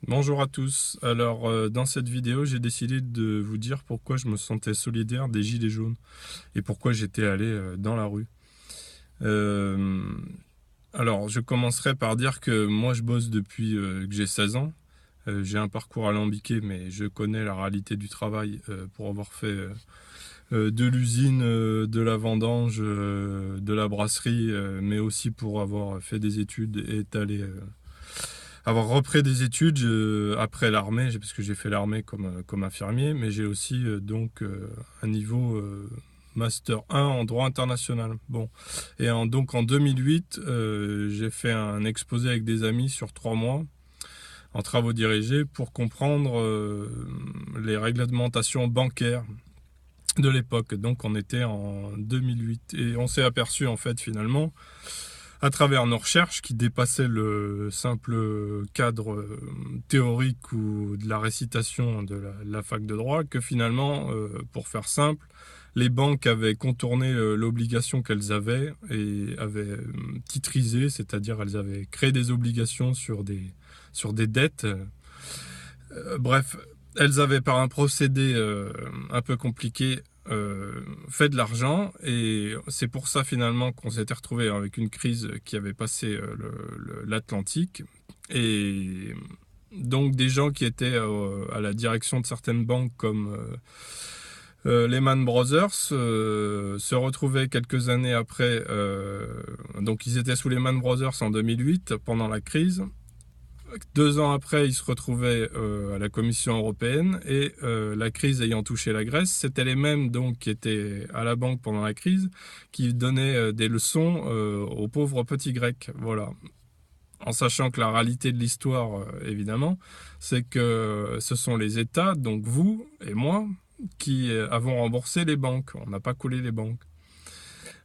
Bonjour à tous. Alors, dans cette vidéo, j'ai décidé de vous dire pourquoi je me sentais solidaire des Gilets jaunes et pourquoi j'étais allé dans la rue. Euh, alors, je commencerai par dire que moi, je bosse depuis que j'ai 16 ans. J'ai un parcours alambiqué, mais je connais la réalité du travail pour avoir fait de l'usine, de la vendange, de la brasserie, mais aussi pour avoir fait des études et être allé avoir repris des études après l'armée, parce que j'ai fait l'armée comme infirmier, mais j'ai aussi un niveau Master 1 en droit international. Bon. Donc en 2008, j'ai fait un exposé avec des amis sur 3 mois en travaux dirigés pour comprendre les réglementations bancaires de l'époque. Donc on était en 2008 et on s'est aperçu en fait finalement à travers nos recherches qui dépassaient le simple cadre théorique ou de la récitation de la fac de droit, que finalement, pour faire simple, les banques avaient contourné l'obligation qu'elles avaient et avaient titrisé, c'est-à-dire elles avaient créé des obligations sur des dettes. Bref, elles avaient par un procédé un peu compliqué fait de l'argent et c'est pour ça finalement qu'on s'était retrouvé avec une crise qui avait passé l'Atlantique et donc des gens qui étaient à la direction de certaines banques comme Lehman Brothers se retrouvaient quelques années après, donc ils étaient sous Lehman Brothers en 2008 pendant la crise. 2 ans après, ils se retrouvaient à la Commission européenne et la crise ayant touché la Grèce, c'était les mêmes donc qui étaient à la banque pendant la crise qui donnaient des leçons aux pauvres petits Grecs. Voilà. En sachant que la réalité de l'histoire, évidemment, c'est que ce sont les États, donc vous et moi, qui avons remboursé les banques. On n'a pas coulé les banques.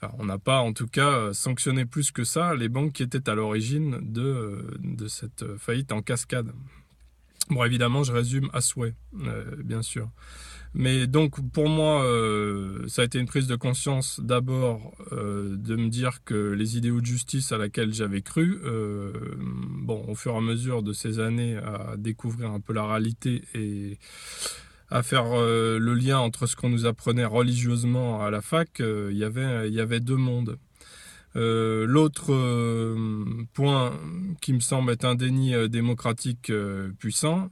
Enfin, on n'a pas, en tout cas, sanctionné plus que ça les banques qui étaient à l'origine de cette faillite en cascade. Bon, évidemment, je résume à souhait, bien sûr. Mais donc, pour moi, ça a été une prise de conscience d'abord de me dire que les idéaux de justice à laquelle j'avais cru, bon, au fur et à mesure de ces années à découvrir un peu la réalité et à faire le lien entre ce qu'on nous apprenait religieusement à la fac, il y avait deux mondes. L'autre point qui me semble être un déni démocratique puissant,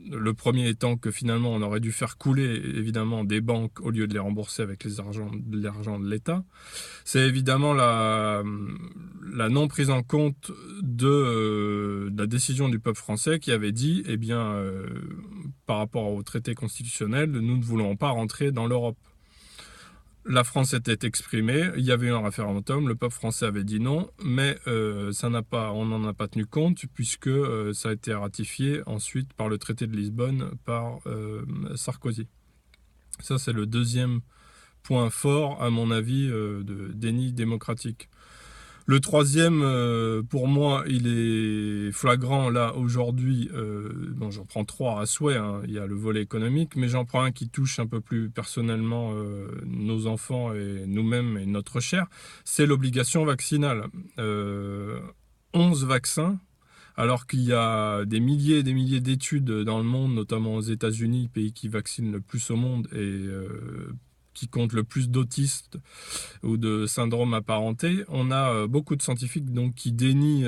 le premier étant que finalement on aurait dû faire couler évidemment des banques au lieu de les rembourser avec l'argent de l'État, c'est évidemment la non prise en compte de la décision du peuple français qui avait dit, eh bien, par rapport au traité constitutionnel, nous ne voulons pas rentrer dans l'Europe. La France était exprimée, il y avait eu un référendum, le peuple français avait dit non, mais on n'en a pas tenu compte puisque ça a été ratifié ensuite par le traité de Lisbonne par Sarkozy. Ça, c'est le deuxième point fort, à mon avis, de déni démocratique. Le troisième, pour moi, il est flagrant là aujourd'hui. Bon, j'en prends trois à souhait, hein. Il y a le volet économique, mais j'en prends un qui touche un peu plus personnellement nos enfants et nous-mêmes et notre chair. C'est l'obligation vaccinale. 11 vaccins, alors qu'il y a des milliers et des milliers d'études dans le monde, notamment aux États-Unis, pays qui vaccinent le plus au monde et qui compte le plus d'autistes ou de syndromes apparentés. On a beaucoup de scientifiques donc qui dénient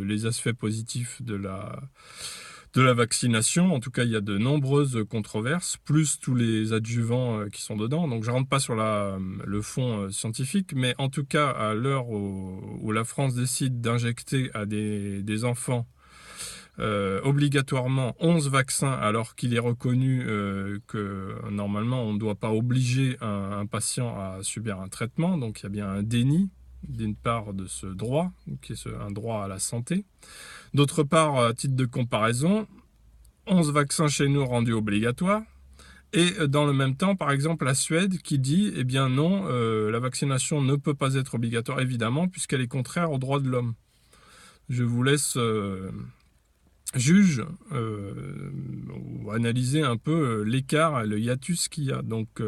les aspects positifs de la vaccination. En tout cas, il y a de nombreuses controverses, plus tous les adjuvants qui sont dedans. Donc, je ne rentre pas sur le fond scientifique, mais en tout cas, à l'heure où la France décide d'injecter à des enfants obligatoirement 11 vaccins alors qu'il est reconnu que normalement on ne doit pas obliger un patient à subir un traitement, donc il y a bien un déni d'une part de ce droit, qui est un droit à la santé. D'autre part, à titre de comparaison, 11 vaccins chez nous rendus obligatoires, et dans le même temps, par exemple, la Suède qui dit, eh bien non, la vaccination ne peut pas être obligatoire, évidemment, puisqu'elle est contraire aux droits de l'homme. Je vous laisse juge ou analyser un peu l'écart, le hiatus qu'il y a. Donc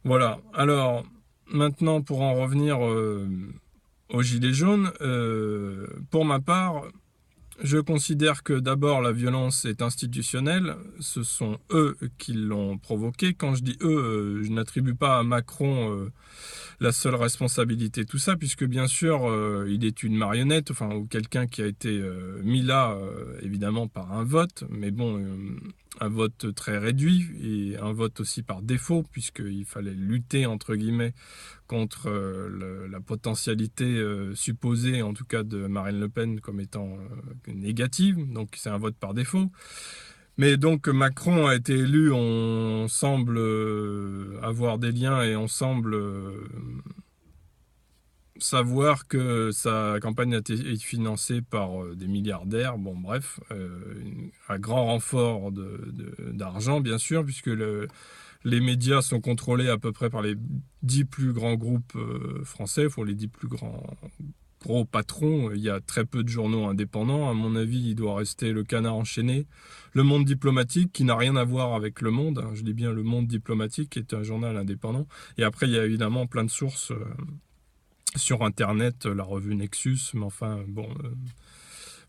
voilà. Alors maintenant, pour en revenir aux Gilets jaunes, pour ma part, Je considère que d'abord la violence est institutionnelle, ce sont eux qui l'ont provoquée. Quand je dis eux, je n'attribue pas à Macron la seule responsabilité de tout ça, puisque bien sûr il est une marionnette, enfin, ou quelqu'un qui a été mis là évidemment par un vote, mais bon, un vote très réduit et un vote aussi par défaut, puisqu'il fallait lutter entre guillemets contre la potentialité supposée en tout cas de Marine Le Pen comme étant négative, donc c'est un vote par défaut. Mais donc Macron a été élu, on semble avoir des liens et on semble savoir que sa campagne a été financée par des milliardaires, bon bref, à grand renfort d'argent bien sûr, puisque les médias sont contrôlés à peu près par les 10 plus grands groupes français, pour les 10 plus gros patrons. Il y a très peu de journaux indépendants. À mon avis, il doit rester le Canard enchaîné. Le Monde diplomatique, qui n'a rien à voir avec Le Monde. Hein, je dis bien Le Monde diplomatique, qui est un journal indépendant. Et après, il y a évidemment plein de sources sur Internet, la revue Nexus. Mais enfin, bon...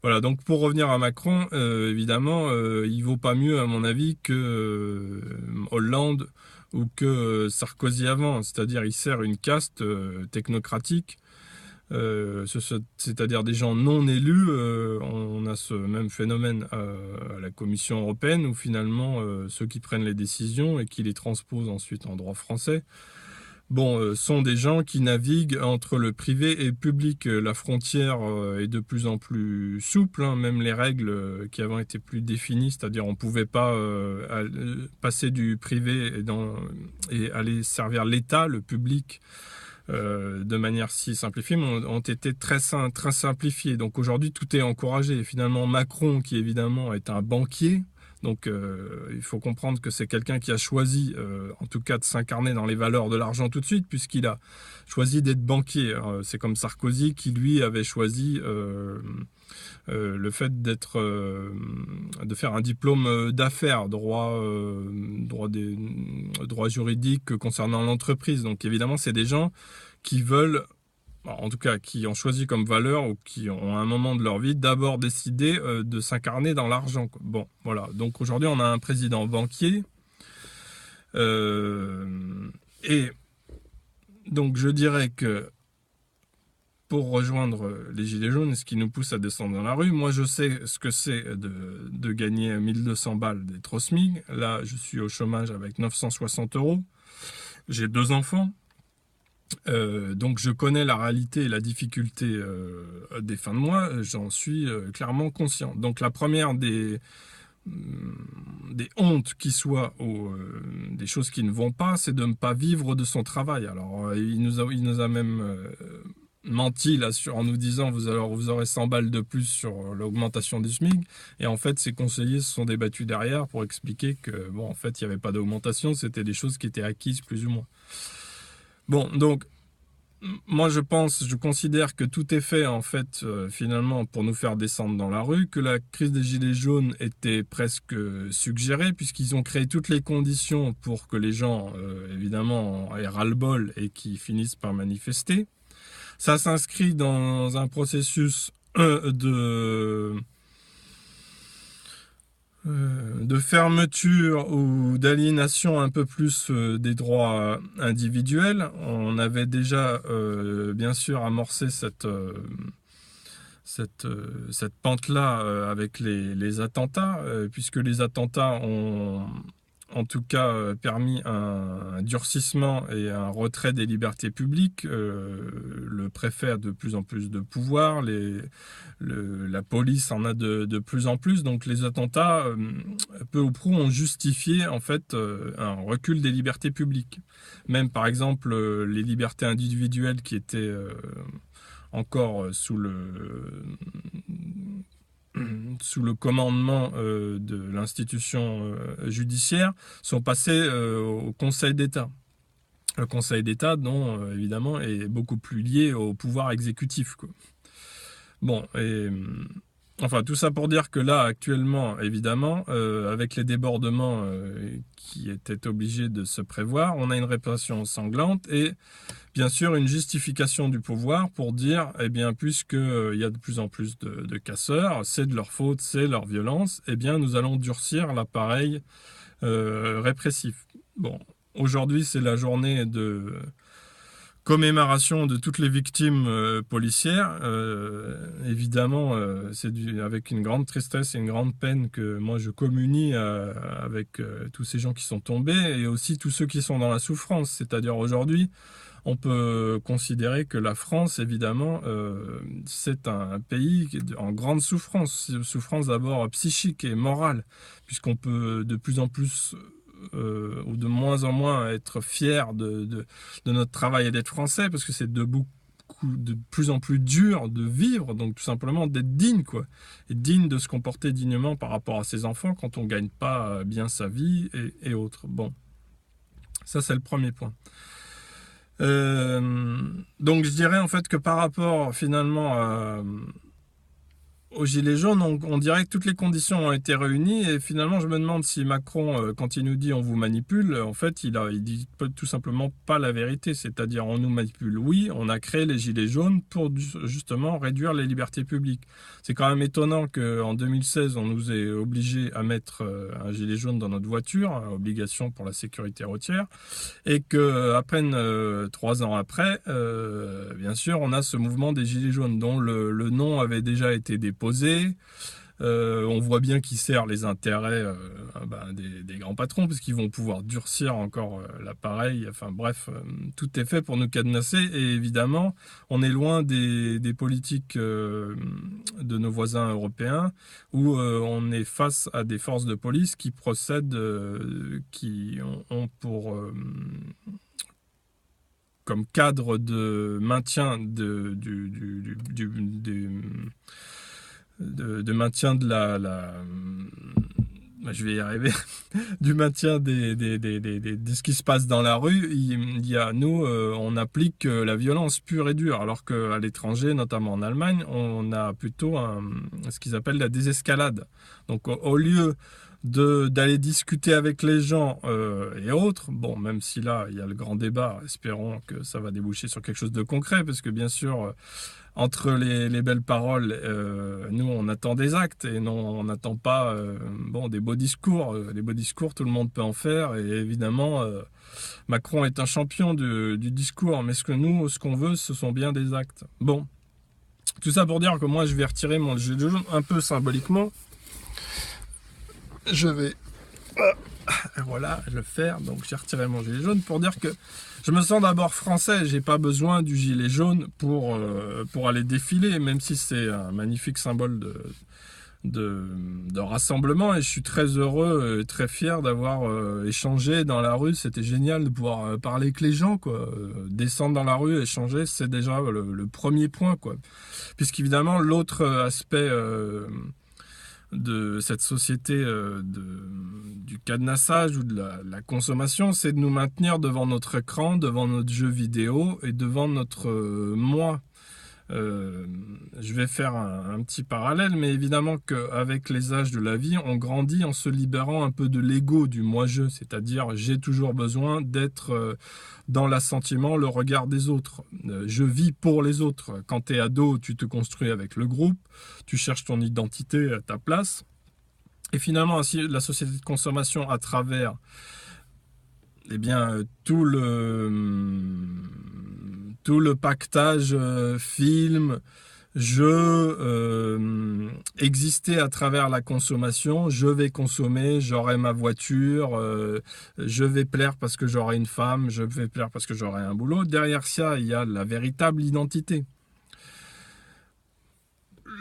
Voilà, donc pour revenir à Macron, évidemment, il vaut pas mieux, à mon avis, que Hollande ou que Sarkozy avant. C'est-à-dire, il sert une caste technocratique, c'est-à-dire des gens non élus. On a ce même phénomène à la Commission européenne, où finalement, ceux qui prennent les décisions et qui les transposent ensuite en droit français, bon, sont des gens qui naviguent entre le privé et le public. La frontière est de plus en plus souple, hein, même les règles qui avant étaient plus définies, c'est-à-dire on ne pouvait pas passer du privé et aller servir l'État, le public, de manière si simplifiée, mais ont été très simplifiées. Donc aujourd'hui, tout est encouragé. Et finalement, Macron, qui évidemment est un banquier, donc il faut comprendre que c'est quelqu'un qui a choisi, en tout cas, de s'incarner dans les valeurs de l'argent tout de suite, puisqu'il a choisi d'être banquier. C'est comme Sarkozy qui, lui, avait choisi le fait de faire un diplôme d'affaires, droit juridique concernant l'entreprise. Donc évidemment, c'est des gens qui veulent, en tout cas, qui ont choisi comme valeur ou qui ont à un moment de leur vie d'abord décidé de s'incarner dans l'argent. Bon, voilà. Donc aujourd'hui, on a un président banquier. Et donc je dirais que pour rejoindre les Gilets jaunes, ce qui nous pousse à descendre dans la rue, moi je sais ce que c'est de gagner 1200 balles d'être au SMIC. Là, je suis au chômage avec 960 €. J'ai 2 enfants. Donc je connais la réalité et la difficulté des fins de mois, j'en suis clairement conscient. Donc la première des hontes qui soient, ou des choses qui ne vont pas, c'est de ne pas vivre de son travail. Alors il nous a même menti là en nous disant vous aurez 100 balles de plus sur l'augmentation du SMIC, et en fait ses conseillers se sont débattus derrière pour expliquer que bon, en fait il n'y avait pas d'augmentation, c'était des choses qui étaient acquises plus ou moins. Bon, donc, moi je considère que tout est fait en fait finalement pour nous faire descendre dans la rue, que la crise des Gilets jaunes était presque suggérée, puisqu'ils ont créé toutes les conditions pour que les gens évidemment aient ras-le-bol et qui finissent par manifester. Ça s'inscrit dans un processus de fermeture ou d'aliénation un peu plus des droits individuels. On avait déjà bien sûr amorcé cette pente-là avec les attentats, puisque les attentats ont en tout cas permis un durcissement et un retrait des libertés publiques. Le préfet a de plus en plus de pouvoir, la police en a de plus en plus, donc les attentats, peu ou prou, ont justifié en fait un recul des libertés publiques. Même par exemple les libertés individuelles qui étaient encore sous le commandement de l'institution judiciaire, sont passés au Conseil d'État. Le Conseil d'État, dont évidemment est beaucoup plus lié au pouvoir exécutif, quoi. Bon, et Enfin, tout ça pour dire que là, actuellement, évidemment, avec les débordements qui étaient obligés de se prévoir, on a une répression sanglante et bien sûr une justification du pouvoir pour dire, eh bien, puisqu'il y a de plus en plus de casseurs, c'est de leur faute, c'est leur violence, eh bien, nous allons durcir l'appareil répressif. Bon, aujourd'hui, c'est la journée de commémoration de toutes les victimes policières. Évidemment, c'est avec une grande tristesse et une grande peine que moi je communie avec tous ces gens qui sont tombés et aussi tous ceux qui sont dans la souffrance. C'est-à-dire aujourd'hui, on peut considérer que la France, évidemment, c'est un pays qui est en grande souffrance. Souffrance d'abord psychique et morale, puisqu'on peut de plus en plus ou de moins en moins être fier de notre travail et d'être français, parce que c'est de plus en plus dur de vivre, donc tout simplement d'être digne, quoi. Et digne de se comporter dignement par rapport à ses enfants quand on gagne pas bien sa vie et autres. Bon, ça c'est le premier point. Donc je dirais en fait que par rapport finalement aux Gilets jaunes, on dirait que toutes les conditions ont été réunies et finalement je me demande si Macron, quand il nous dit on vous manipule, en fait il dit tout simplement pas la vérité, c'est-à-dire on nous manipule. Oui, on a créé les Gilets jaunes pour justement réduire les libertés publiques. C'est quand même étonnant qu'en 2016 on nous ait obligés à mettre un gilet jaune dans notre voiture, obligation pour la sécurité routière, et que à peine 3 ans après, bien sûr on a ce mouvement des Gilets jaunes dont le nom avait déjà été déposé. On voit bien qu'il sert les intérêts des grands patrons, parce qu'ils vont pouvoir durcir encore l'appareil. Enfin bref, tout est fait pour nous cadenasser. Et évidemment, on est loin des politiques de nos voisins européens, où on est face à des forces de police qui procèdent, qui ont pour comme cadre de maintien de maintien de je vais y arriver, du maintien de ce qui se passe dans la rue. Il y a, nous, on applique la violence pure et dure, alors qu'à l'étranger, notamment en Allemagne, on a plutôt ce qu'ils appellent la désescalade. Donc au lieu d'aller discuter avec les gens et autres, bon, même si là, il y a le grand débat, espérons que ça va déboucher sur quelque chose de concret, parce que bien sûr, entre les belles paroles, nous, on attend des actes, et non, on n'attend pas des beaux discours. Les beaux discours, tout le monde peut en faire, et évidemment, Macron est un champion du discours, mais ce qu'on veut, ce sont bien des actes. Bon, tout ça pour dire que moi, je vais retirer mon gilet jaune un peu symboliquement. Je vais voilà le faire, donc j'ai retiré mon gilet jaune pour dire que je me sens d'abord français, j'ai pas besoin du gilet jaune pour aller défiler, même si c'est un magnifique symbole de rassemblement, et je suis très heureux et très fier d'avoir échangé dans la rue. C'était génial de pouvoir parler avec les gens, quoi. Descendre dans la rue, échanger, c'est déjà le premier point, quoi. Puisqu'évidemment, l'autre aspect de cette société du cadenassage ou de la consommation, c'est de nous maintenir devant notre écran, devant notre jeu vidéo et devant notre moi. Je vais faire un petit parallèle, mais évidemment qu'avec les âges de la vie, on grandit en se libérant un peu de l'ego, du moi-je, c'est-à-dire j'ai toujours besoin d'être dans l'assentiment, le regard des autres. Je vis pour les autres. Quand tu es ado, tu te construis avec le groupe, tu cherches ton identité, ta place. Et finalement, ainsi, la société de consommation, à travers tout le pactage film, jeu, exister à travers la consommation. Je vais consommer, j'aurai ma voiture, je vais plaire parce que j'aurai une femme, je vais plaire parce que j'aurai un boulot. Derrière ça, il y a la véritable identité.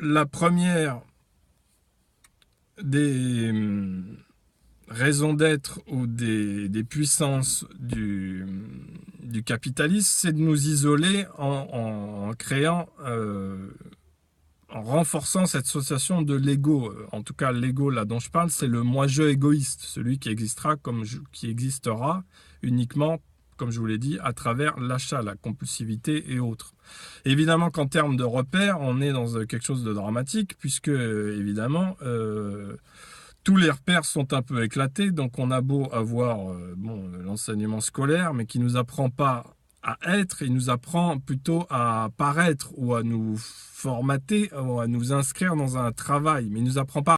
La première des raison d'être ou des puissances du capitalisme, c'est de nous isoler en créant, en renforçant cette association de l'ego. En tout cas, l'ego là dont je parle, c'est le moi-je égoïste, celui qui existera qui existera uniquement comme je vous l'ai dit, à travers l'achat, la compulsivité et autres. Évidemment qu'en termes de repères, on est dans quelque chose de dramatique, puisque évidemment, tous les repères sont un peu éclatés, donc on a beau avoir l'enseignement scolaire, mais qui ne nous apprend pas à être, il nous apprend plutôt à paraître ou à nous formater ou à nous inscrire dans un travail, mais il ne nous apprend pas